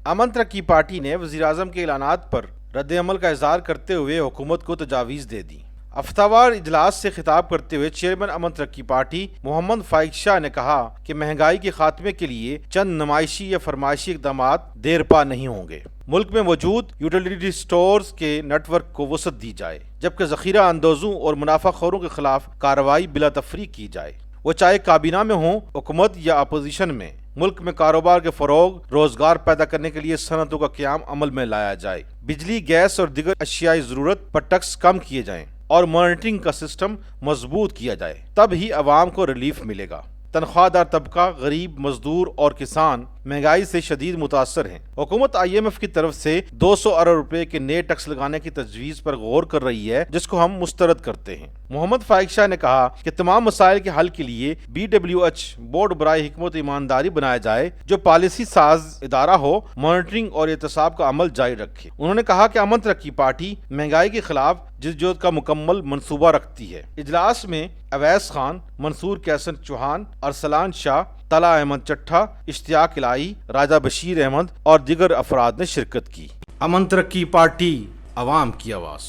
امن ترقی پارٹی نے وزیراعظم کے اعلانات پر رد عمل کا اظہار کرتے ہوئے حکومت کو تجاویز دے دی۔ ہفتہ وار اجلاس سے خطاب کرتے ہوئے چیئرمین امن ترقی پارٹی محمد فائق شاہ نے کہا کہ مہنگائی کے خاتمے کے لیے چند نمائشی یا فرمائشی اقدامات دیر پا نہیں ہوں گے۔ ملک میں موجود یوٹیلیٹی سٹورز کے نیٹ ورک کو وسعت دی جائے، جبکہ ذخیرہ اندوزوں اور منافع خوروں کے خلاف کارروائی بلا تفریق کی جائے، وہ چاہے کابینہ میں ہوں، حکومت یا اپوزیشن میں۔ ملک میں کاروبار کے فروغ، روزگار پیدا کرنے کے لیے صنعتوں کا قیام عمل میں لایا جائے، بجلی، گیس اور دیگر اشیاء ضرورت پر ٹیکس کم کیے جائیں اور مانیٹرنگ کا سسٹم مضبوط کیا جائے، تب ہی عوام کو ریلیف ملے گا۔ تنخواہ دار طبقہ، غریب، مزدور اور کسان مہنگائی سے شدید متاثر ہیں۔ حکومت IMF کی طرف سے 200 ارب روپے کے نئے ٹیکس لگانے کی تجویز پر غور کر رہی ہے، جس کو ہم مسترد کرتے ہیں۔ محمد فائق شاہ نے کہا کہ تمام مسائل کے حل کے لیے BWH بورڈ برائے حکمت ایمانداری بنایا جائے، جو پالیسی ساز ادارہ ہو، مانیٹرنگ اور احتساب کا عمل جاری رکھے۔ انہوں نے کہا کہ امن ترقی پارٹی مہنگائی کے خلاف جدوجہد کا مکمل منصوبہ رکھتی ہے۔ اجلاس میں اویس خان، منصور کیسن چوہان، ارسلان شاہ، طلعت احمد چٹھا، اشتیاق الہی، راجہ بشیر احمد اور دیگر افراد نے شرکت کی۔ امن ترقی پارٹی، عوام کی آواز۔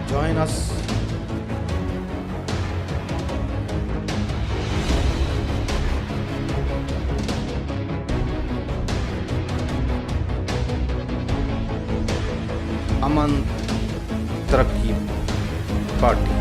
جوائن اس۔ امن ترقی پارٹی۔